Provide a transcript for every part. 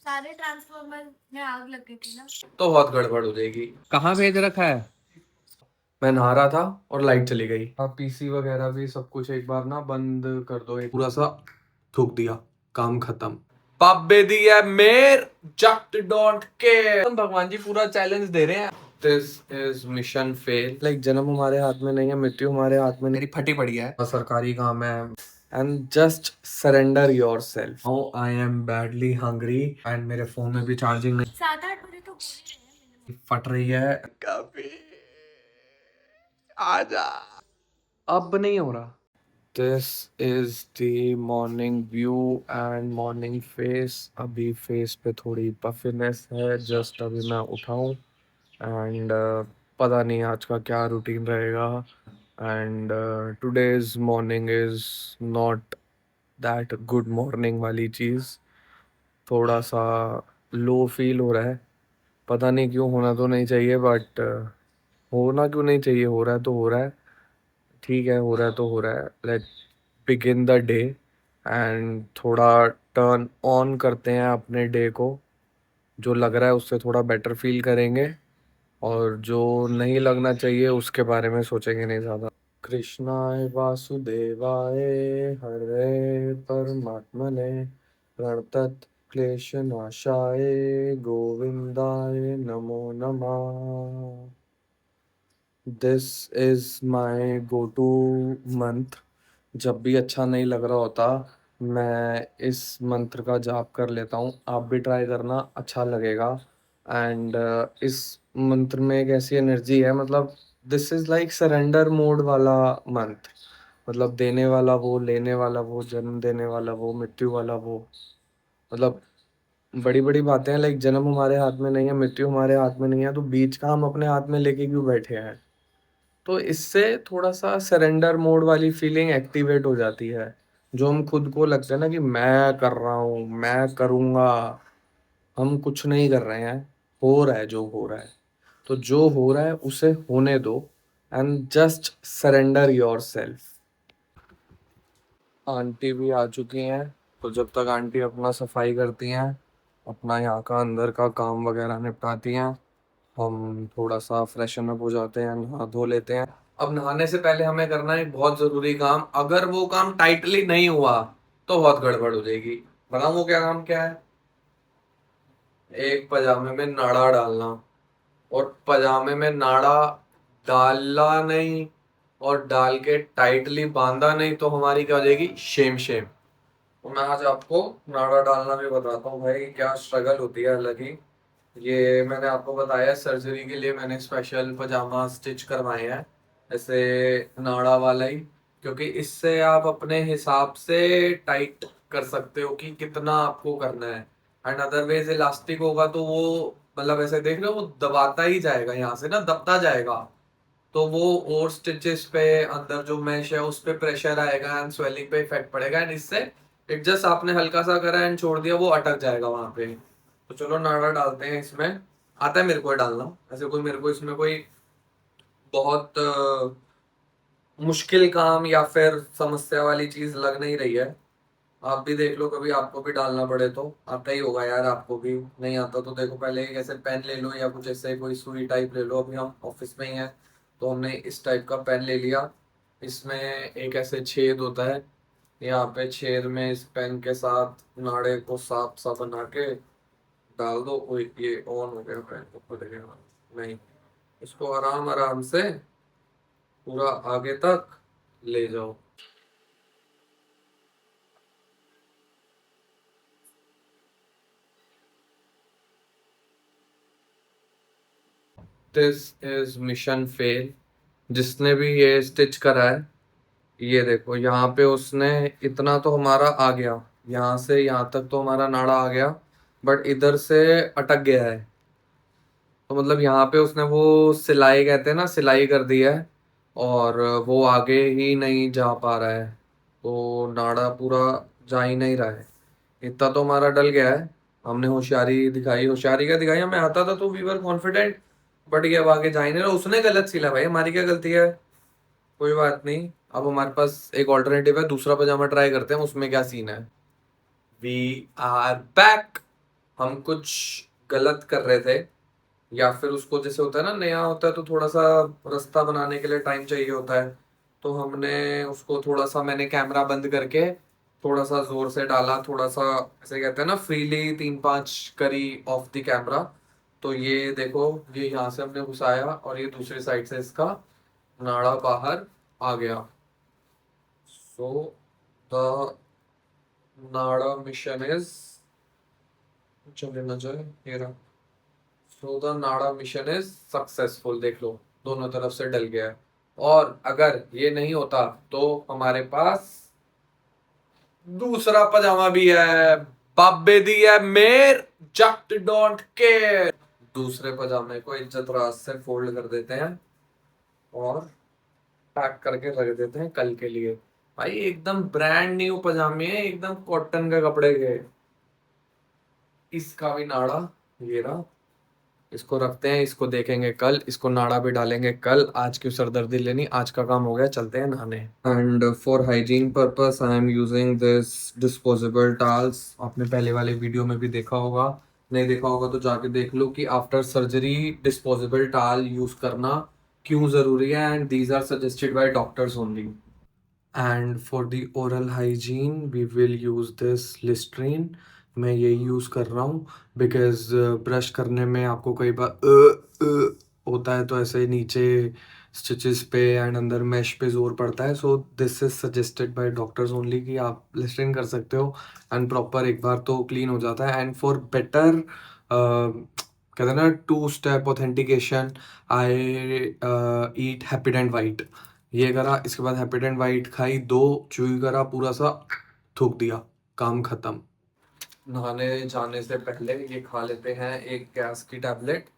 सारे ट्रांसफॉर्मर में आग लग गई थी ना। तो बहुत गड़बड़ हो जाएगी। कहाँ भेज रखा है? मैं नहा रहा था और लाइट चली गई। अब पीसी वगैरह भी सब कुछ एक बार ना बंद कर दो। एक पूरा सा थूक दिया, काम खत्म। पापे दी है मेर, जस्ट डोंट केयर। भगवान जी पूरा चैलेंज दे रहे हैं। This is mission fail. Like जन्म हमारे हाथ में नहीं है, मृत्यु हमारे हाथ में नहीं। मेरी फटी पड़ी है, सरकारी काम है। And just surrender your self. Now I am badly hungry and मेरे फोन में भी चार्जिंग नहीं। 7-8 बजे तो बोल ही रहे हैं। फट रही है काफी। आजा, अब नहीं हो रहा। This is the morning view and morning face. अभी फेस पे थोड़ी पफिनेस है, जस्ट अभी मैं उठा हूँ। एंड पता नहीं आज का क्या रूटीन रहेगा। And today's morning is not that good morning वाली चीज़। थोड़ा सा लो फील हो रहा है, पता नहीं क्यों। होना तो नहीं चाहिए बट होना क्यों नहीं चाहिए, हो रहा है तो हो रहा है। ठीक है, हो रहा है तो हो रहा है। Let begin the day and थोड़ा टर्न ऑन करते हैं अपने डे को। जो लग रहा है उससे थोड़ा बेटर फील करेंगे, और जो नहीं लगना चाहिए उसके बारे में सोचेंगे नहीं ज़्यादा। कृष्णाय वासुदेवाय हरे परमात्मने प्रणतत् क्लेशनाशाय गोविंदाय नमो नमः। This is my go to mantra. जब भी अच्छा नहीं लग रहा होता, मैं इस मंत्र का जाप कर लेता हूँ। आप भी ट्राई करना, अच्छा लगेगा। एंड इस मंत्र में एक ऐसी एनर्जी है, मतलब this is like surrender mode वाला मंत्र। मतलब देने वाला वो, लेने वाला वो, जन्म देने वाला वो, मृत्यु वाला वो। मतलब बड़ी बड़ी बातें हैं। लाइक जन्म हमारे हाथ में नहीं है, मृत्यु हमारे हाथ में नहीं है, तो बीच का हम अपने हाथ में लेके क्यों बैठे हैं। तो इससे थोड़ा सा सरेंडर मोड वाली फीलिंग एक्टिवेट हो जाती है। जो हम खुद को लगता है ना कि मैं कर रहा हूँ, मैं करूँगा, हम कुछ नहीं कर रहे हैं। हो रहा है जो हो रहा है, तो जो हो रहा है उसे होने दो and just surrender your self. Aunty भी आ चुकी हैं, तो जब तक आंटी अपना सफाई करती हैं, अपना यहाँ का अंदर का काम वगैरह निपटाती हैं, हम थोड़ा सा फ्रेशन अप हो जाते हैं, नहा धो लेते हैं। अब नहाने से पहले हमें करना है एक बहुत जरूरी काम। अगर वो काम टाइटली नहीं हुआ तो बहुत गड़बड़ हो जाएगी। बताऊं वो क्या काम क्या है? एक पजामे में नाड़ा डालना। और पजामे में नाड़ा डालना नहीं, और डाल के टाइटली बांधा नहीं, तो हमारी क्या हो जाएगी? Shem Shem. तो मैं आज आपको नाड़ा डालना भी बताता हूँ भाई, क्या स्ट्रगल होती है। हालांकि ये मैंने आपको बताया, सर्जरी के लिए मैंने स्पेशल पजामा स्टिच करवाए हैं, ऐसे नाड़ा वाला ही। क्योंकि इससे आप अपने हिसाब से टाइट कर सकते हो कि कितना आपको करना है। एंड अदरवाइज इलास्टिक होगा तो वो, मतलब ऐसे देख रहे हो, वो दबाता ही जाएगा, यहाँ से ना दबता जाएगा। तो वो और स्टिचेस पे, अंदर जो मैश है उस पे प्रेशर आएगा एंड स्वेलिंग पे इफेक्ट पड़ेगा। एंड इससे एक जस्ट आपने हल्का सा करा एंड छोड़ दिया, वो अटक जाएगा वहां पे। तो चलो नाड़ा डालते हैं इसमें। आता है मेरे को डालना, ऐसे कोई मेरे को इसमें कोई बहुत मुश्किल काम या फिर समस्या वाली चीज लग नहीं रही है। आप भी देख लो, कभी आपको भी डालना पड़े तो आता ही होगा यार। आपको भी नहीं आता तो देखो, पहले एक ऐसे पेन ले लो या कुछ ऐसे कोई सुई टाइप ले लो। अभी हम ऑफिस में ही हैं, तो हमने इस टाइप का पेन ले लिया। इसमें एक ऐसे छेद होता है, यहाँ पे छेद में इस पेन के साथ नाड़े को साफ सा बना के डाल दो। कोई ये ऑन हो गया, पेन को खुल गया नहीं। इसको आराम आराम से पूरा आगे तक ले जाओ। This is mission fail. जिसने भी ये स्टिच करा है, ये देखो यहाँ पे उसने इतना तो हमारा आ गया, यहाँ से यहाँ तक तो हमारा नाड़ा आ गया, बट इधर से अटक गया है। तो मतलब यहाँ पे उसने वो सिलाई, कहते हैं ना, सिलाई कर दी है, और वो आगे ही नहीं जा पा रहा है। तो नाड़ा पूरा जा ही नहीं रहा है। इतना तो हमारा डल गया है। हमने होशियारी दिखाई, होशियारी क्या दिखाई, हमें आता था तो वी वर कॉन्फिडेंट। बट ये अब आगे जा ही नहीं रहा। उसने गलत सिला भाई, हमारी क्या गलती है? कोई बात नहीं, अब हमारे पास एक ऑल्टरनेटिव है, दूसरा पजामा ट्राई करते हैं उसमें क्या सीन है। We are back. हम कुछ गलत कर रहे थे, या फिर उसको जैसे होता है ना, नया होता है तो थोड़ा सा रास्ता बनाने के लिए टाइम चाहिए होता है, तो हमने उसको थोड़ा सा, मैंने कैमरा बंद करके थोड़ा सा जोर से डाला, थोड़ा सा ऐसे कहते हैं ना फ्रीली 3-5 करी ऑफ द कैमरा। तो ये देखो, ये यहाँ से हमने घुसाया और ये दूसरी साइड से इसका नाड़ा बाहर आ गया। सो द नाड़ा मिशन इज, चले ना जाए, ये रहा। सो द नाड़ा मिशन इज सक्सेसफुल, देख लो दोनों तरफ से डल गया है। और अगर ये नहीं होता तो हमारे पास दूसरा पजामा भी है, बाबे दी है मेर, जस्ट डोंट केयर। दूसरे पजामे को इज्जत राज से फोल्ड कर देते हैं और पैक करके रख देते हैं कल के लिए। भाई एकदम ब्रांड न्यू पजामे हैं, एकदम कॉटन के कपड़े के। इसका भी नाड़ा ये रहा, इसको रखते हैं, इसको देखेंगे कल, इसको नाड़ा भी डालेंगे कल। आज क्यों सरदर्दी लेनी, आज का काम हो गया, चलते हैं नहाने। And for hygiene purpose I am using this disposable towels. आपने पहले वाले वीडियो में भी देखा होगा, नहीं देखा होगा तो जाके देख लो कि after surgery disposable towel use करना क्यों जरूरी है, and these are suggested by doctors only. And for the oral hygiene we will use this Listerine. मैं यही यूज़ कर रहा हूँ बिकॉज ब्रश करने में आपको कई बार होता है, तो ऐसे नीचे स्टिचेस पे एंड अंदर मैश पे जोर पड़ता है। So this is suggested by doctors only कि आप लिस्ट्रीन कर सकते हो एंड प्रॉपर एक बार तो क्लीन हो जाता है। एंड फॉर बेटर कहते हैं ना 2 स्टेप ऑथेंटिकेशन, आई ईट हैप्पीडेंट वाइट। ये करा, इसके बाद हैप्पीडेंट वाइट खाई, 2 च्यूई करा, पूरा सा थूक दिया, काम खत्म। नहाने जाने से पहले ये खा लेते हैं एक गैस की टैबलेट।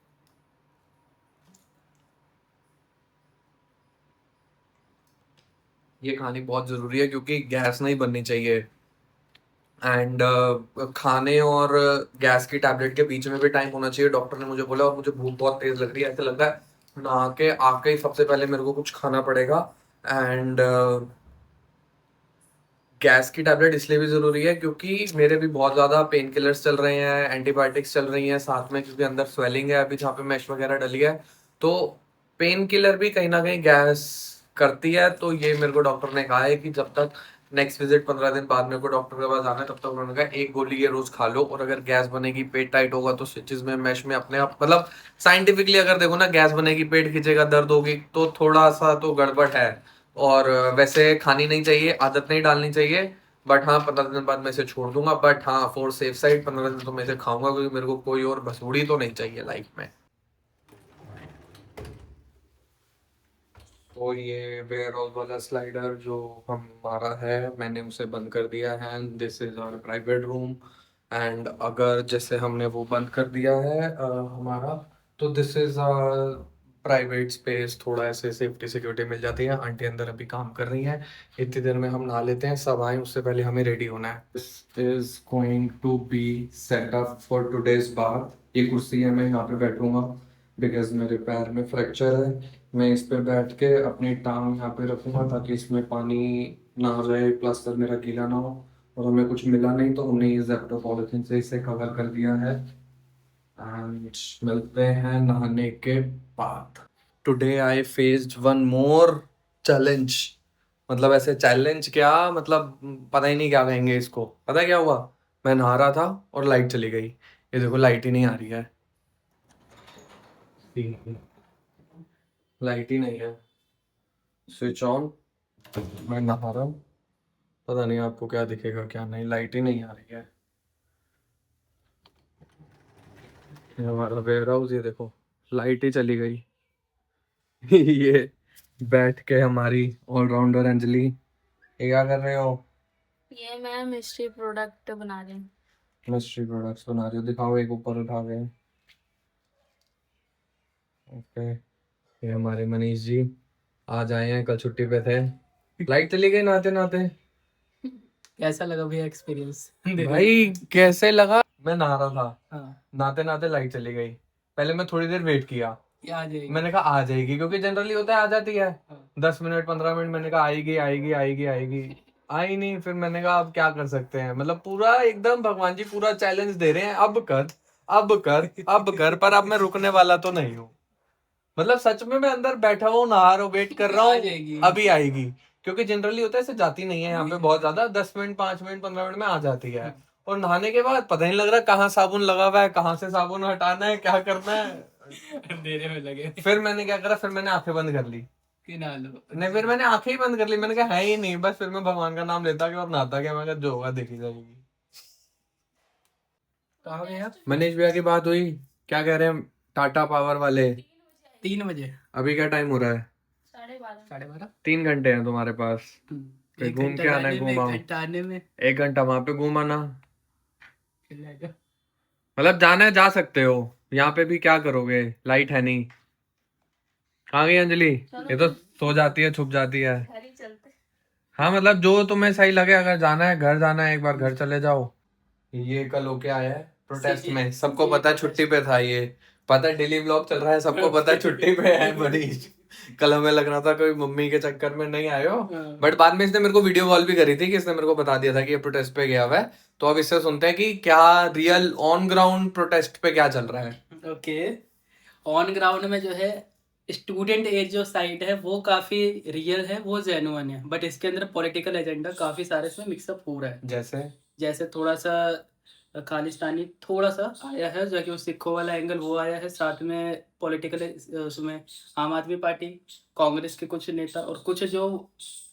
ये खानी बहुत जरूरी है क्योंकि गैस नहीं बननी चाहिए। एंड खाने और गैस की टैबलेट के बीच में भी टाइम होना चाहिए, डॉक्टर ने मुझे बोला। और मुझे भूख बहुत तेज लग रही है, ऐसा लग रहा है नहा के आके ही सबसे पहले मेरे को कुछ खाना पड़ेगा। एंड गैस की टैबलेट इसलिए भी जरूरी है क्योंकि मेरे भी बहुत ज्यादा पेन किलर्स चल रहे हैं, एंटीबायोटिक्स चल रही हैं साथ में, क्योंकि अंदर स्वेलिंग है अभी जहाँ पे मैश वगैरह डली है। तो पेन किलर भी कहीं ना कहीं गैस करती है। तो ये मेरे को डॉक्टर ने कहा है कि जब तक नेक्स्ट विजिट 15 दिन बाद मेरे को डॉक्टर के पास आना है, तब तक उन्होंने कहा एक गोली ये रोज खा लो, और अगर गैस बनेगी, पेट टाइट होगा तो स्टिचेस में मैश में अपने आप, मतलब साइंटिफिकली अगर देखो ना, गैस बनेगी, पेट खींचेगा, दर्द होगी, तो थोड़ा सा तो गड़बड़ है। और वैसे खानी नहीं चाहिए, आदत नहीं डालनी चाहिए। बट हाँ 15 दिन बाद मैं इसे छोड़ दूंगा, बट हाँ फॉर सेफ साइड 15 दिन तो मैं इसे खाऊंगा, क्योंकि मेरे को कोई और भसूड़ी तो नहीं चाहिए लाइफ में। तो ये वेयर हाउस वाला स्लाइडर जो हमारा है, मैंने उसे बंद कर दिया है, and this is our private room. And अगर जैसे हमने वो बंद कर दिया है हमारा, तो दिस इज प्राइवेट स्पेस, थोड़ा ऐसे सेफ्टी सिक्योरिटी मिल जाती है। आंटी अंदर अभी काम कर रही हैं, इतनी देर में हम नहा लेते हैं, सब आए उससे पहले हमें रेडी होना है। This is going to be set up for today's bath. ये कुर्सी है, मैं यहाँ पे बैठूंगा बिकॉज मेरे पैर में फ्रैक्चर है। मैं इस पे बैठ के अपनी टांग यहाँ पे रखूंगा ताकि इसमें पानी ना रहे, प्लास्टर मेरा गीला ना हो। और हमें कुछ मिला नहीं तो हमने ये जेप्टो पॉलिथीन से इसे कवर कर दिया है। एंड मिलते हैं नहाने के बाद। Today I faced one more challenge. मतलब ऐसे चैलेंज क्या, मतलब पता ही नहीं क्या कहेंगे इसको। पता है क्या हुआ, मैं नहा रहा था और लाइट चली गई। ये देखो लाइट ही नहीं आ रही है, लाइट ही नहीं है। स्विच ऑन, मैं नहा रहा हूँ, पता नहीं आपको क्या दिखेगा क्या नहीं, लाइट ही नहीं आ रही है। ये हमारा वेयर हाउस, ये देखो लाइट ही चली गई। ये बैठ के हमारी ऑलराउंडर अंजलि, ये क्या कर रहे हो? ये मैं मिस्ट्री प्रोडक्ट बना रही हूँ। मिस्ट्री प्रोडक्ट्स बना रही हो, दिखाओ एक ऊपर उठा के। ओके, ये हमारे मनीष जी आज आए हैं, कल छुट्टी पे थे। लाइट चली गई नहाते नहाते। कैसा लगा भैया एक्सपीरियंस? भाई कैसे लगा, मैं नहा रहा था, हाँ, नहाते नहाते लाइट चली गई। पहले मैं थोड़ी देर वेट किया, ये आ जाएगी। मैंने कहा आ जाएगी, क्योंकि जनरली होता है आ जाती है। हाँ। 10 मिनट 15 मिनट, मैंने कहा आएगी आएगी आएगी आएगी, आई नहीं, फिर मैंने कहा अब क्या कर सकते हैं, मतलब पूरा एकदम भगवान जी पूरा चैलेंज दे रहे हैं, अब कर अब कर अब कर, पर अब मैं रुकने वाला तो नहीं हूँ। मतलब सच में मैं अंदर बैठा हुआ नहा रहा हूँ, वेट कर रहा आ हूँ, जाएगी। अभी आएगी। क्योंकि जनरली होता है ऐसे जाती नहीं है यहाँ पे बहुत ज्यादा, 10 मिनट 5 मिनट 15 मिनट में आ जाती है। और नहाने के बाद पता नहीं लग रहा कहाँ साबुन लगा हुआ है, कहाँ से साबुन हटाना है, क्या करना है। अंधेरे में लगे फिर मैंने क्या करा, फिर मैंने आंखें बंद कर ली। कि ना लो। नहीं, फिर मैंने आंखें ही बंद कर ली, मैंने कहा है ही नहीं, बस फिर मैं भगवान का नाम लेता गया और नहाता गया। मैं कहा जो होगा देखी जाएगी। कहाँ गए आप? मनीष भैया की बात हुई, क्या कह रहे हैं टाटा पावर वाले? 3 बजे। अभी क्या टाइम हो रहा है? 12:30। 12:30। 3 घंटे हैं तुम्हारे पास, फिर एक घूम घंटा के आना है, जाने में, घूम 1 आओ। घंटा आने में। 1 घंटा वहां पे घूम आना। चल जाएगा। मतलब जाना है जा सकते हो, यहाँ पे भी क्या करोगे, लाइट है नहीं। कहाँ गई अंजलि? ये तो सो जाती है, छुप जाती है। घर ही चलते। हाँ मतलब जो तुम्हें सही लगे, अगर जाना है घर जाना है, एक बार घर चले जाओ। ये कल होके आया है प्रोटेस्ट में, सबको पता है छुट्टी पे था ये, पता है डेली व्लॉग चल रहा है, सबको पता है छुट्टी पे है मनीष। कल हमें लग रहा था कोई मम्मी के चक्कर में नहीं आए हो, बट बाद में इसने मेरे को वीडियो कॉल भी करी थी कि इसने मेरे को बता दिया था कि ये प्रोटेस्ट पे गया हुआ है। तो अब इससे सुनते हैं कि क्या रियल ऑन ग्राउंड प्रोटेस्ट पे क्या चल रहा है। ओके। ऑन ग्राउंड में जो है स्टूडेंट एज जो साइड है वो काफी रियल है, वो जेन्युइन है, बट इसके अंदर पॉलिटिकल एजेंडा काफी सारे इसमें मिक्सअप हो रहा है। जैसे थोड़ा सा खालिस्तानी थोड़ा सा आया है, जो कि वो सिखों वाला एंगल वो आया है, साथ में पॉलिटिकल उसमें आम आदमी पार्टी, कांग्रेस के कुछ नेता और कुछ जो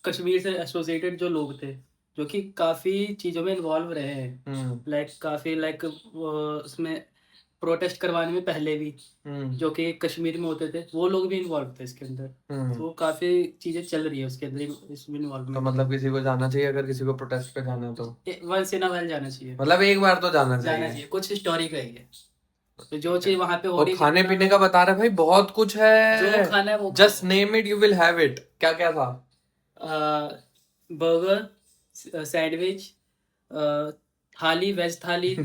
कश्मीर से एसोसिएटेड जो लोग थे, जो कि काफ़ी चीज़ों में इन्वॉल्व रहे हैं, काफ़ी उसमें प्रोटेस्ट करवाने में पहले भी, जो कि कश्मीर में होते थे, वो लोग भी इन्वॉल्व थे इसके अंदर। तो काफ़ी चीज़ें चल रही है उसके अंदर, इसमें तो इन्वॉल्वमेंट। मतलब किसी को जाना चाहिए, अगर किसी को प्रोटेस्ट पे जाना है तो वंस इन अ व्हाइल जाना चाहिए। मतलब एक बार तो जाना जाना चाहिए। चाहिए, कुछ हिस्टोरिक है ये। तो जो चीज वहां पे हो और रही खाने पीने का बता रहे भाई, बहुत कुछ है, जो खाना है वो just name it you will have it. क्या क्या था? बर्गर, सैंडविच, थाली, वेज थाली,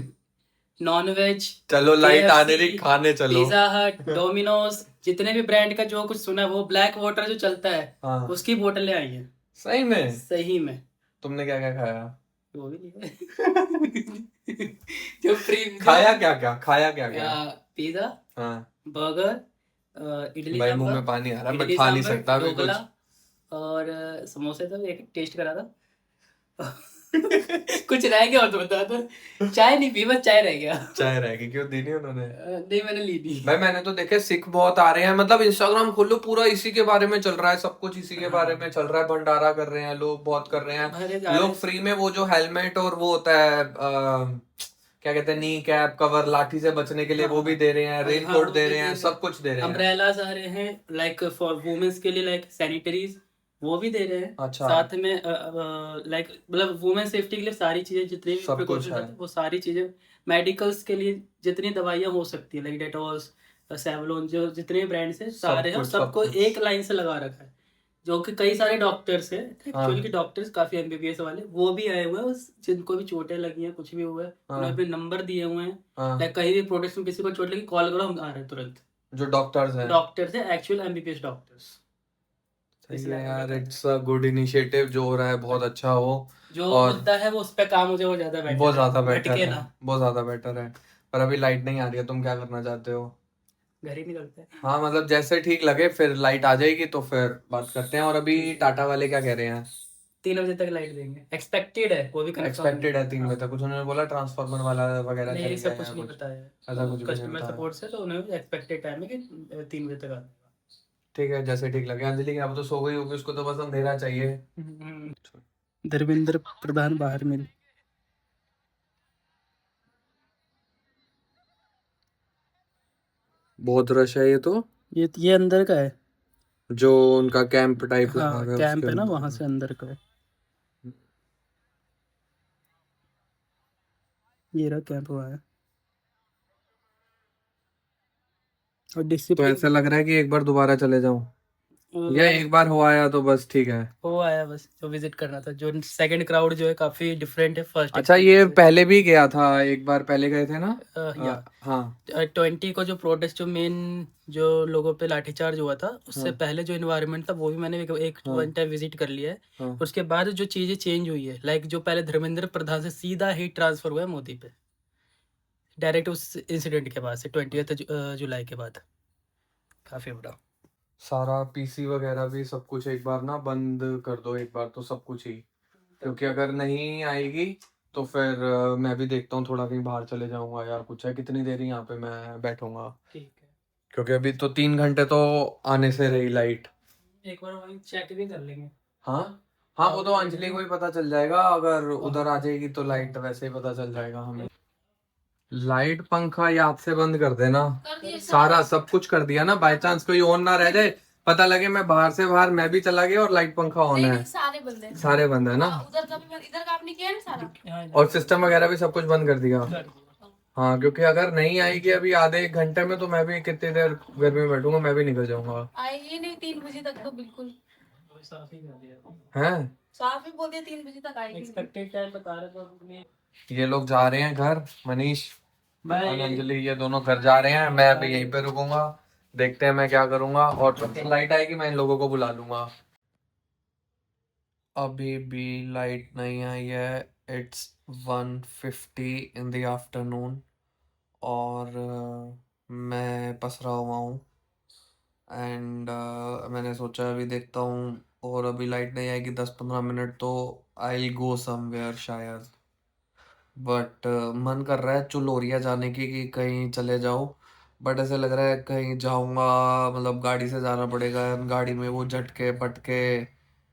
नॉन वेज, चलो लाइट आने रही, खाने चलो। पिज्जा हट, डोमिनोज, जितने भी ब्रांड का जो कुछ सुना है, वो ब्लैक वाटर जो चलता है, हाँ। उसकी बोतलें आई हैं। सही में? सही में। तुमने क्या क्या खाया? वो भी नहीं है। जो फ्री खाया क्या क्या, खाया क्या क्या? पिज्जा, हाँ बर्गर, इडली भाई मुंह में सांभर, पानी आ रहा है, मैं इडली खा नहीं सांभर, सकता अभी ढोकला कुछ। और समोसे तो एक टेस्ट करा था। कुछ रह गया हो तो बता दो। चाय नहीं पी, बस चाय रह गया। चाय रहेगी, क्यों दी नहीं उन्होंने? नहीं, मैंने ली थी। भाई मैंने तो देखे सिख बहुत आ रहे हैं, मतलब इंस्टाग्राम खोलो पूरा इसी के बारे में चल रहा है, सब कुछ इसी के बारे में चल रहा है, भंडारा कर रहे हैं लोग, बहुत कर रहे हैं लोग फ्री में। वो जो हेलमेट और वो होता है क्या कहते हैं, नी कैप कवर, लाठी से बचने के लिए वो भी दे रहे हैं, रेन कोट दे रहे हैं, सब कुछ दे रहे हैं। अम्ब्रेलास आ रहे हैं, लाइक फॉर वुमेन्स के लिए, लाइक सैनिटरीज वो भी दे रहे हैं। अच्छा। साथ में लाइक मतलब वुमेन सेफ्टी के लिए सारी चीजें, जितनी भी सब कुछ precautions है। आती हैं, वो सारी चीजें, मेडिकल्स के लिए जितनी दवाइयाँ हो सकती है, लाइक डेटॉल्स, सेवलोन, जो जितने ब्रांड्स हैं सारे हैं, सबको एक लाइन से लगा रखा है। जो कि कई सारे डॉक्टर्स हैं एक्चुअली, डॉक्टर्स काफी एमबीबीएस वाले वो भी आए हुए हैं, जिनको भी चोटें लगी हैं, कुछ भी हुआ है, उन्होंने अपने नंबर दिए हुए हैं, लाइक कहीं भी प्रोटेस्ट में किसी को चोट लगी, कॉल करो, हम आ रहे हैं तुरंत। जो डॉक्टर्स हैं एक्चुअल एमबीबीएस डॉक्टर्स। सही है यार, इट्स अ गुड इनिशिएटिव जो हो रहा है, बहुत अच्छा हो। जो और मुद्दा है वो उस पे काम हो जाए, वो ज्यादा बेटर बहुत ज्यादा है, बेटर भटके है, ना। बहुत ज्यादा बेटर है। पर अभी लाइट नहीं आ रही है, तुम क्या करना चाहते हो? घर ही निकलते हैं। हाँ मतलब जैसे ठीक लगे, फिर लाइट आ जाएगी तो फिर बात करते हैं। और अभी टाटा वाले क्या कह रहे हैं? 3 बजे तक लाइट देंगे, एक्सपेक्टेड है, वो भी confirm एक्सपेक्टेड है 3 बजे हाँ। तक, कुछ उन्होंने बोला ट्रांसफार्मर वाला वगैरह नहीं, चल सब गया कुछ या नहीं कुछ? पता है। ऐसा कुछ भी नहीं कस्टमर पता है। सपोर्ट से तो उन्हें एक्सपेक्टेड टाइम है कि 3 बजे तक आ ठीक है, जैसे ठीक लगे। अंजलि अब तो सो गई होगी, उसको तो बस अंधेरा चाहिए। जाएगा। धर्मेंद्र प्रधान बाहर मिल। बहुत रश है ये तो, ये अंदर का है। जो उनका कैंप टाइप लगा हाँ, हुआ है कैंप उसके है ना, अंदर। वहां से अंदर का है। ये रहा कैंप हुआ है। और तो डिसिप्लिन ऐसा लग रहा है कि एक बार दोबारा चले जाऊं। या एक बार हो आया तो बस ठीक है? वो आया बस, जो विजिट करना था। जो सेकंड क्राउड जो है काफी डिफरेंट है फर्स्ट अच्छा, ये पहले भी गया था, एक बार पहले गए थे ना? या हाँ 20 को जो प्रोटेस्ट, जो मेन जो लोगों पे लाठीचार्ज हुआ था, उससे हाँ पहले जो इन्वायरमेंट था वो भी मैंने एक हाँ वन टाइम विजिट कर लिया है। हाँ। उसके बाद जो चीजें चेंज हुई है, लाइक जो पहले धर्मेंद्र प्रधान से सीधा ही ट्रांसफर हुआ है मोदी पे, डायरेक्ट उस इंसिडेंट के बाद से 20 जुलाई के बाद। काफी बड़ा। सारा पीसी वगैरह भी सब कुछ एक बार ना बंद कर दो, एक बार तो सब कुछ ही, क्योंकि अगर नहीं आएगी तो फिर मैं भी देखता हूँ, थोड़ा कहीं बाहर चले जाऊंगा यार, कुछ है कितनी देर ही यहाँ पे मैं बैठूंगा, ठीक है, क्योंकि अभी तो 3 घंटे तो आने से रही लाइट। एक बार वही चेक भी कर लेंगे। हाँ हाँ, वो तो अंजलि को ही पता चल जाएगा, अगर उधर आ जाएगी तो लाइट वैसे ही पता चल जाएगा हमें। लाइट पंखा याद से बंद कर देना, सारा सब कुछ कर दिया ना, बाय चांस कोई ऑन ना रह जाए, पता लगे मैं बाहर से बाहर मैं भी चला गया और लाइट पंखा ऑन है। सारे बंद हैं। सारे बंद है ना? उधर का भी इधर का आपने किया ना सारा। और सिस्टम वगैरह भी सब कुछ बंद कर दिया? हाँ, क्योंकि अगर नहीं आएगी अभी आधे एक घंटे में तो मैं भी कितनी देर गर्मी में बैठूंगा, मैं भी निकल जाऊंगा। आएगी नहीं 3 बजे तक तो बिल्कुल साफ ही कर दिया, हैं? साफ ही बोल दिया 3 बजे तक आएगी। एक्सपेक्टेड टाइम बता रहे तो अपने। ये लोग जा रहे हैं घर, मनीष और अंजलि ये दोनों घर जा रहे हैं, मैं अभी यहीं पे रुकूंगा, देखते हैं मैं क्या करूंगा, और जब लाइट आएगी मैं इन लोगों को बुला लूंगा। अभी भी लाइट नहीं आई है, इट्स 1:50 इन द आफ्टरनून, और मैं पसरा हुआ हूँ, एंड मैंने सोचा अभी देखता हूँ, और अभी लाइट नहीं आएगी 10-15 मिनट तो आई गो समवेयर शायद, बट मन कर रहा है चुलोरिया जाने की कि कहीं चले जाओ, बट ऐसे लग रहा है कहीं जाऊंगा मतलब गाड़ी से जाना पड़ेगा, गाड़ी में वो झटके पटके,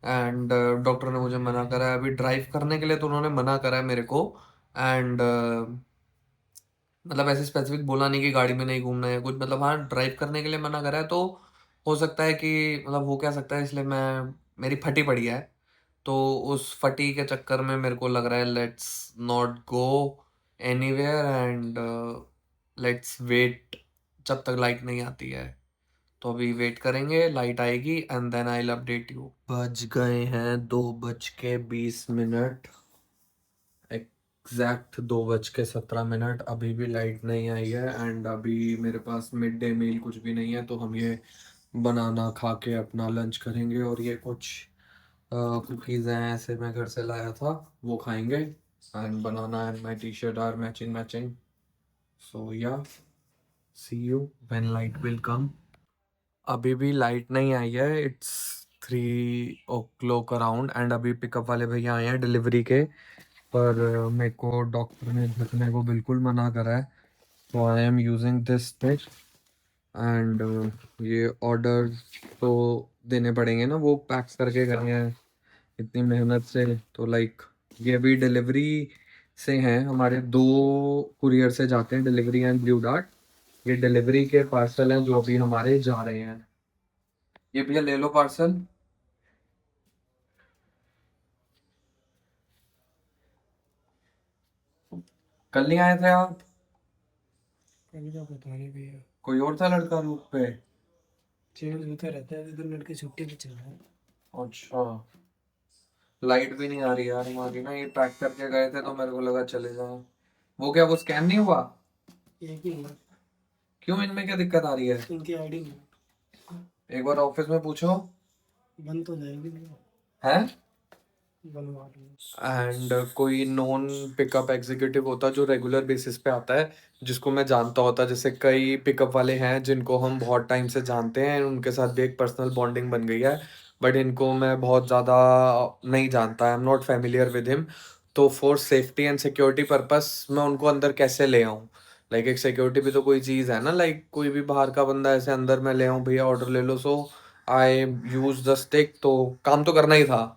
एंड डॉक्टर ने मुझे मना करा है अभी ड्राइव करने के लिए, तो उन्होंने मना करा है मेरे को, एंड मतलब ऐसे स्पेसिफिक बोला नहीं कि गाड़ी में नहीं घूमना है कुछ, मतलब हाँ ड्राइव करने के लिए मना करा है, तो हो सकता है कि मतलब हो क्या सकता है, इसलिए मैं मेरी फटी पड़ी है, तो उस फटी के चक्कर में मेरे को लग रहा है let's not go anywhere, and let's wait जब तक लाइट नहीं आती है, तो अभी वेट करेंगे, लाइट आएगी and then I will update you. बज गए हैं 2:20, एग्जैक्ट 2:17, अभी भी लाइट नहीं आई है, एंड अभी मेरे पास मिड डे मील कुछ भी नहीं है, तो हम ये बनाना खा के अपना लंच करेंगे, और ये कुछ कुकीज़ हैं ऐसे मैं घर से लाया था, वो खाएंगे, and banana and my T shirt are matching matching, so या see you when light will come. अभी भी लाइट नहीं आई है, इट्स 3 o'clock अराउंड, एंड अभी पिकअप वाले भैया आए हैं डिलीवरी के, पर मेरे को डॉक्टर ने झुकने को बिल्कुल मना करा है, तो आई am using this stick, and ये ऑर्डर तो देने पड़ेंगे ना, वो पैक्स करके करने हैं इतनी मेहनत से, तो लाइक ये भी डिलीवरी से हैं, हमारे 2 कुरियर से जाते हैं, डिलीवरी एंड ब्लू डार्ट, ये डिलीवरी के पार्सल हैं जो अभी हमारे जा रहे हैं। ये भैया ले लो पार्सल। कल नहीं आए थे आप? कभी तो पता नहीं भैया, कोई और था लड़का रूट पे? चेंज होता रहता है, इधर लड़के छुट्टी पे चल रहे हैं। अच्छा, लाइट भी नहीं आ रही यार हमारी ना, ये पैक करके गए थे तो मेरे को लगा चले जाओ, वो क्या वो स्कैन नहीं हुआ? एक ही है, क्यों, इनमें क्या दिक्कत आ रही है? इनकी आईडी नहीं एक बार ऑफिस में पूछो। बंद तो जाएगी नहीं, है? बनवा लो। एंड कोई नॉन पिकअप एग्जीक्यूटिव होता जो रेगुलर बेसिस पे आता है, जिसको मैं जानता होता, जैसे कई पिकअप वाले हैं जिनको हम बहुत टाइम से जानते हैं, उनके साथ भी एक पर्सनल बॉन्डिंग बन गई है, बट इनको मैं बहुत ज़्यादा नहीं जानता, I am not familiar with him, तो for safety and security purpose मैं उनको अंदर कैसे ले आऊँ, लाइक एक सिक्योरिटी भी तो कोई चीज़ है ना, लाइक कोई भी बाहर का बंदा ऐसे अंदर मैं ले आऊँ भैया ऑर्डर ले लो, सो आई यूज द स्टिक, तो काम तो करना ही था,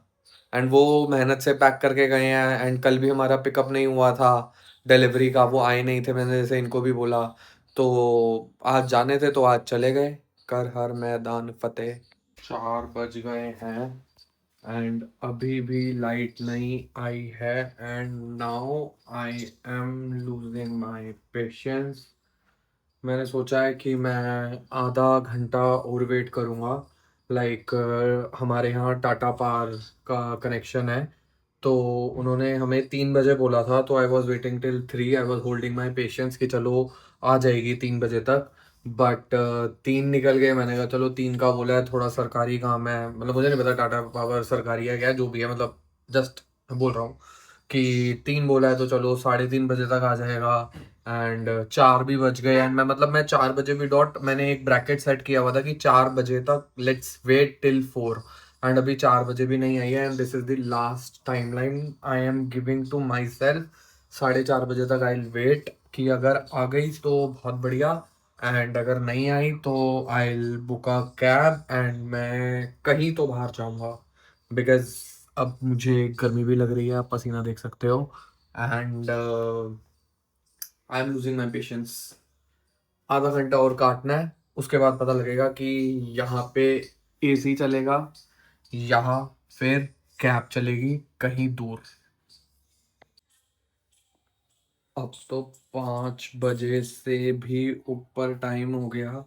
एंड वो मेहनत से पैक करके गए हैं, एंड कल भी हमारा पिकअप नहीं हुआ था डिलीवरी का, वो आए नहीं थे, मैंने जैसे इनको भी बोला, तो आज जाने थे तो आज चले गए, कर हर मैदान फतेह। 4 बज गए हैं, एंड अभी भी लाइट नहीं आई है, and now I am losing my patience. मैंने सोचा है कि मैं आधा घंटा और वेट करूँगा, लाइक हमारे यहाँ टाटा पावर का कनेक्शन है, तो उन्होंने हमें 3 बजे बोला था, तो I was waiting till 3, I was holding my patience कि चलो आ जाएगी 3 बजे तक। बट 3 निकल गए, मैंने कहा चलो 3 का बोला है, थोड़ा सरकारी काम है, मतलब मुझे नहीं पता टाटा पावर सरकारी है क्या, जो भी है, मतलब जस्ट बोल रहा हूँ कि 3 बोला है, तो चलो 3:30 बजे तक आ जाएगा। एंड 4 भी बज गए, एंड मैं मतलब मैं 4 बजे भी डॉट, मैंने एक ब्रैकेट सेट किया हुआ था कि 4 बजे तक लेट्स वेट टिल 4, एंड अभी 4 बजे भी नहीं आई है, and this is the last timeline I am giving to myself. 4:30 बजे तक आई विल वेट, कि अगर आ गई तो बहुत बढ़िया, एंड अगर नहीं आई तो आई will book a cab and मैं कहीं तो बाहर जाऊंगा, बिकॉज अब मुझे गर्मी भी लग रही है, आप पसीना देख सकते हो, and I am losing my patience. आधा घंटा और काटना है, उसके बाद पता लगेगा कि यहाँ पे एसी चलेगा या फिर कैब चलेगी कहीं दूर। अब तो 5 बजे से भी ऊपर टाइम हो गया,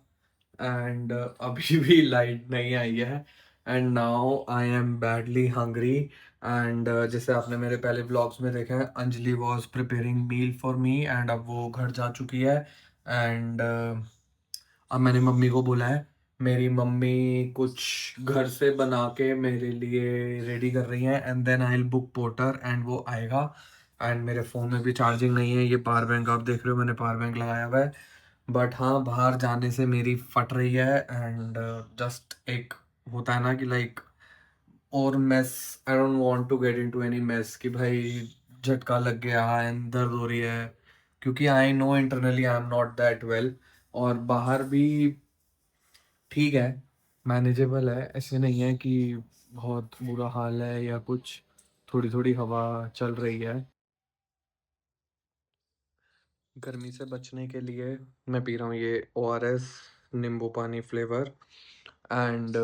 एंड अभी भी लाइट नहीं आई है, and now I am badly hungry. And जैसे आपने मेरे पहले व्लॉग्स में देखा है, Anjali was preparing meal for me, and अब वो घर जा चुकी है, एंड अब मैंने मम्मी को बोला है, मेरी मम्मी कुछ घर से बना के मेरे लिए रेडी कर रही हैं, and then I will book porter and वो आएगा। एंड मेरे फ़ोन में भी चार्जिंग नहीं है, ये पावर बैंक आप देख रहे हो, मैंने पावर बैंक लगाया हुआ है, बट हाँ बाहर जाने से मेरी फट रही है, एंड जस्ट एक होता है ना कि लाइक, और mess, I don't want to get into any mess कि भाई झटका लग गया एंड दर्द हो रही है, क्योंकि I know internally I am not that well, और बाहर भी ठीक है, मैनेजेबल है, ऐसे नहीं है कि बहुत बुरा हाल है या कुछ, थोड़ी थोड़ी हवा चल रही है। गर्मी से बचने के लिए मैं पी रहा हूँ ये ORS नींबू पानी फ्लेवर, एंड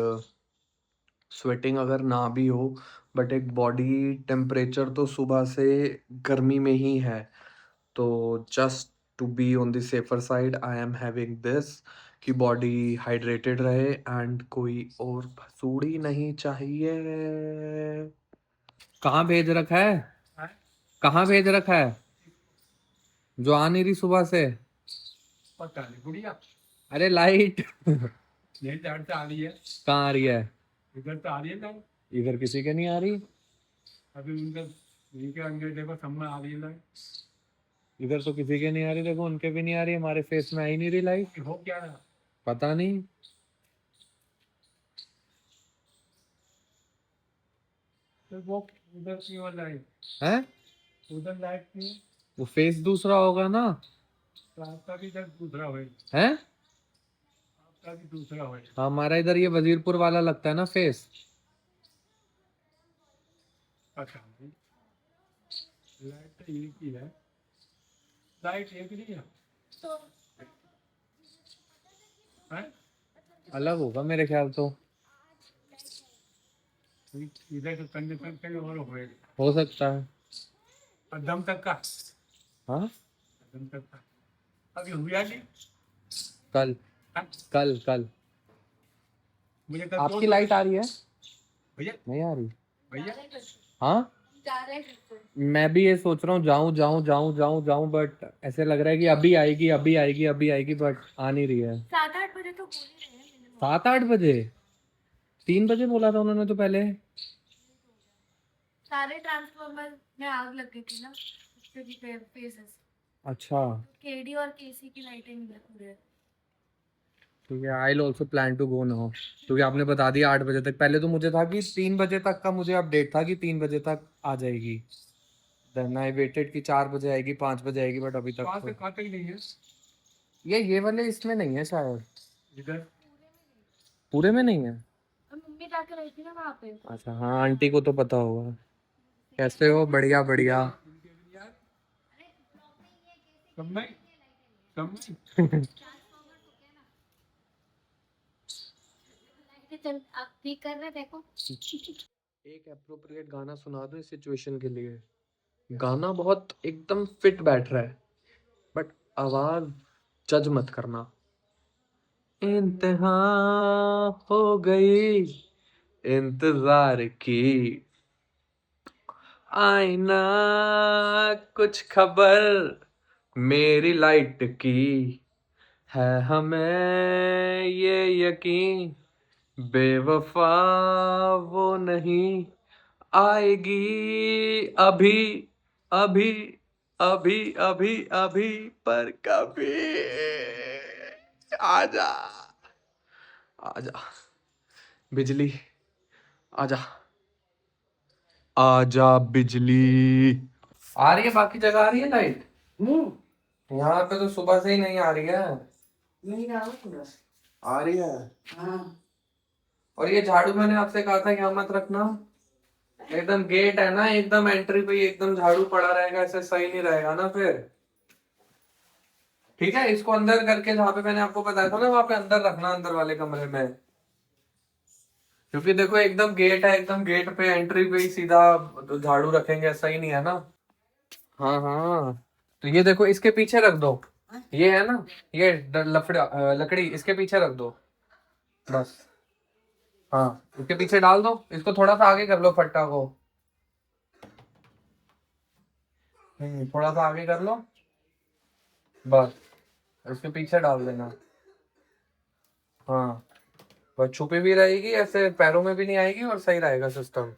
स्वेटिंग अगर ना भी हो, बट एक बॉडी टेम्परेचर तो सुबह से गर्मी में ही है, तो just to be on the safer side I am having this, कि बॉडी हाइड्रेटेड रहे, एंड कोई और भसूड़ी नहीं चाहिए। कहाँ भेज रखा है, कहाँ भेज रखा है, जो आ नहीं रही सुबह से, पता नहीं बुढ़िया अरे लाइट यही साइड से आ रही है, कहाँ आ रही है, इधर तो आ रही है ना, इधर किसी के नहीं आ रही, अभी उनके अंदर देखो सब में आ रही है ना। इधर तो किसी के नहीं आ रही, देखो उनके भी नहीं आ रही, हमारे फेस में आ ही नहीं रही लाइट, हो क्या रहा पता नहीं। तो वो उधर क्यों लाइट, है उधर लाइट नहीं, वो फेस दूसरा होगा ना, तो आपका भी इधर दूसरा हो, है आपका भी दूसरा हो। हमारा इधर ये वजीरपुर वाला लगता है ना फेस। पता नहीं, लाइट तो एक ही है, लाइट एक नहीं है, हैं? अलग होगा मेरे ख्याल तो, इधर तो कंधे कंधे और हो सकता है। और दम तक का, हाँ दम तक का अभी हुआ नहीं। कल हाँ? कल कल मुझे कल आपकी लाइट आ रही है, भैया नहीं आ रही, भैया हाँ मैं भी ये सोच रहा हूँ जाऊं जाऊं जाऊं जाऊं जाऊं, बट ऐसे लग रहा है कि अभी आएगी अभी आएगी अभी आएगी, बट आ नहीं रही है। 7-8 बजे तो बोल ही रहे हैं minimum। 7-8 बजे, 3 बजे बोला था उन्होंने तो पहले। सारे ट्रांसफॉर्मर में आग लग गई थी ना, उसके भी फेसेस, अच्छा केडी और केसी की लाइटें नहीं है पूरे। ठीक है, I will also plan to go now, क्योंकि आपने बता दिया 8 बजे तक, पहले तो मुझे था कि 3 बजे तक का मुझे अपडेट था कि 3 बजे तक आ जाएगी, देन आई वेटेड कि 4 बजे आएगी 5 बजे आएगी, बट अभी कहाँ तक से तो कहाँ तक नहीं है ये वाले इसमें नहीं है शायद, इधर, पूरे में नहीं है। और मम्मी जाके रही थी ना वहाँ पे। अच्छा हाँ, आंटी को तो पता होगा। कैसे हो, बढ़िया बढ़िया सब में सब में चल आप ठीक कर रहे देखो। एक एप्रोप्रिएट गाना सुना दो इस सिचुएशन के लिए, गाना बहुत एकदम फिट बैठ रहा है, बट आवाज जज मत करना। इंतहा हो गई इंतजार की, आईना कुछ खबर मेरी लाइट की, है हमें ये यकीन बेवफा वो नहीं आएगी अभी अभी अभी अभी अभी पर कभी। आजा आजा बिजली, आजा आजा बिजली। आ रही है, बाकी जगह आ रही है लाइट? यहाँ पे तो सुबह से ही नहीं आ रही है। नहीं आऊंगा। आ रही है। हाँ और ये झाड़ू मैंने आपसे कहा था यहाँ मत रखना, एकदम गेट है ना, एकदम एंट्री पे ही एकदम झाड़ू पड़ा रहेगा, ऐसे सही नहीं रहेगा ना फिर। ठीक है, इसको अंदर करके जहाँ पे मैंने आपको बताया था ना वहां पे अंदर रखना, अंदर वाले कमरे में। क्योंकि देखो एकदम गेट है, एकदम गेट पे एंट्री पे ही सीधा तो झाड़ू रखेंगे, ऐसा ही नहीं है ना। हाँ हाँ, तो ये देखो इसके पीछे रख दो, ये है ना, ये लकड़ी इसके पीछे रख दो बस। हाँ, इसके पीछे डाल दो, इसको थोड़ा सा आगे कर लो फट्टा को। थोड़ा सा आगे कर लो बस, इसके पीछे डाल देना। हाँ, बस छुपी भी रहेगी, ऐसे पैरों में भी नहीं आएगी और सही रहेगा सिस्टम।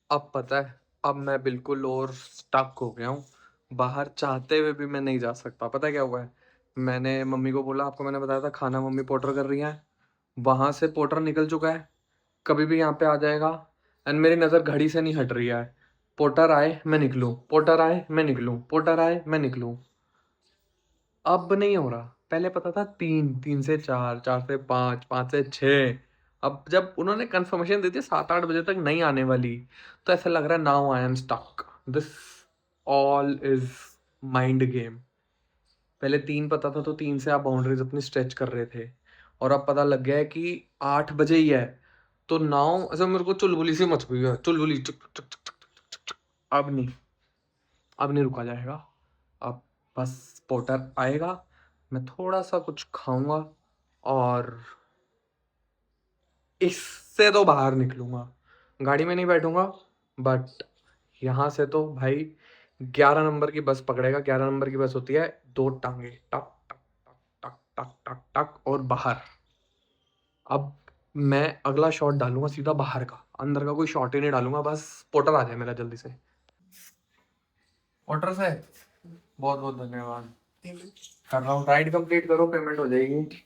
अब पता है, अब मैं बिल्कुल और स्टक हो गया हूँ, बाहर चाहते हुए भी मैं नहीं जा सकता। पता है क्या हुआ है, मैंने मम्मी को बोला, आपको मैंने बताया था खाना मम्मी पोर्टर कर रही है, वहां से पोर्टर निकल चुका है, कभी भी यहाँ पे आ जाएगा। एंड मेरी नज़र घड़ी से नहीं हट रही है, पोर्टर आए मैं निकलूँ, पोर्टर आए मैं निकलूँ, पोर्टर आए मैं निकलूँ। अब नहीं हो रहा, पहले पता था 3, 3 से 4, 4 से 5, 5 से 6। अब जब उन्होंने कंफर्मेशन दी थी 7, 8 बजे तक नहीं आने वाली, तो ऐसा लग रहा है now I am stuck, this all is mind game. पहले 3 पता था तो 3 से आप बाउंड्रीज अपनी स्ट्रेच कर रहे थे, और अब पता लग गया है कि 8 बजे ही है, तो नाउ ऐसा मेरे को चुलबुली सी मच गई है, चुलबुली चुक चुक चुक चुक चुक चुक चुक। अब नहीं, अब नहीं रुका जाएगा। अब बस पोर्टर आएगा, मैं थोड़ा सा कुछ खाऊंगा और इससे तो बाहर निकलूंगा। गाड़ी में नहीं बैठूंगा, बट यहाँ से तो भाई 11 नंबर की बस पकड़ेगा। 11 नंबर की बस होती है 2 टांगे, टक टक टक टक टक टक टक और बाहर। अब मैं अगला शॉट डालूंगा सीधा बाहर का, अंदर का कोई शॉट ही नहीं डालूंगा, बस पोर्टर आ जाए मेरा जल्दी से। पोर्टर से बहुत बहुत धन्यवाद, कर रहा हूँ, राइड कंप्लीट करो, पेमेंट हो जाएगी।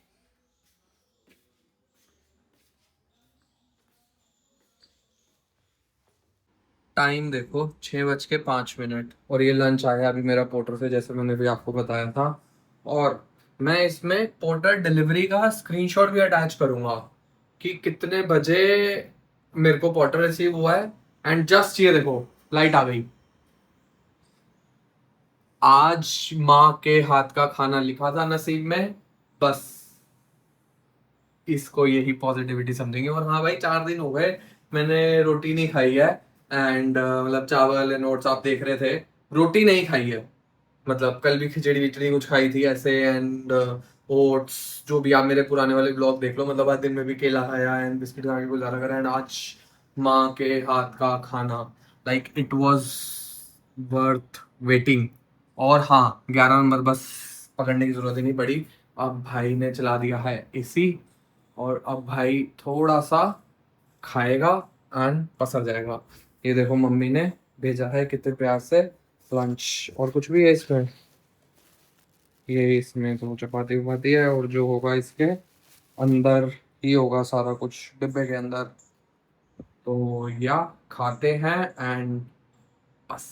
टाइम देखो 6:05 और ये लंच आया अभी मेरा पोर्टर से, जैसे मैंने भी आपको बताया था। और मैं इसमें पोर्टर डिलीवरी का स्क्रीनशॉट भी अटैच करूंगा कि कितने बजे मेरे को पोर्टर रिसीव हुआ है। एंड जस्ट ये देखो, लाइट आ गई, आज माँ के हाथ का खाना लिखा था नसीब में, बस इसको यही पॉजिटिविटी समझेंगे। और हाँ भाई, 4 दिन हो गए मैंने रोटी नहीं खाई है। एंड मतलब चावल एंड ओट्स आप देख रहे थे, रोटी नहीं खाई है, मतलब कल भी खिचड़ी विचड़ी कुछ खाई थी ऐसे। एंड ओट्स, जो भी आप मेरे पुराने वाले ब्लॉग देख लो, मतलब आज दिन में भी केला खाया एंड बिस्किट खा के गुजारा करा। एंड आज माँ के हाथ का खाना, like it was worth waiting. और हाँ, 11 नंबर बस पकड़ने की जरूरत ही नहीं पड़ी। अब भाई ने चला दिया है एसी, और अब भाई थोड़ा सा खाएगा एंड पसर जाएगा। ये देखो मम्मी ने भेजा है कितने प्यार से लंच, और कुछ भी है इसमें, ये इसमें तो चपाती वपाती है, और जो होगा इसके अंदर ही होगा सारा कुछ डिब्बे के अंदर। तो या खाते हैं एंड बस।